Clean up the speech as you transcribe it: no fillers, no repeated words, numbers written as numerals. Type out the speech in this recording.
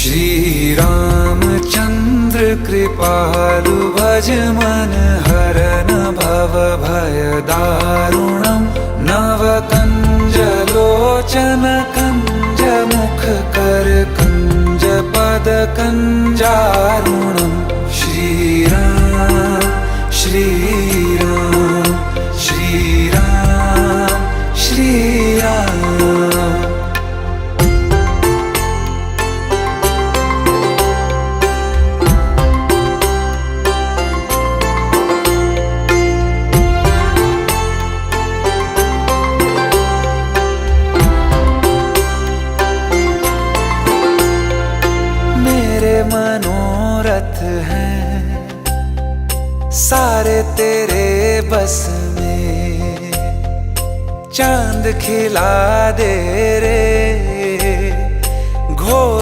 श्री रामचंद्र कृपालु भज मन हरन भव भय दारुणम नव कंज लोचन कंज मुख कर कंज पद कंजारुणम श्री राम श्री राम श्री राम श्री राम। मनोरथ हैं सारे तेरे बस में, चांद खिला दे रे घोर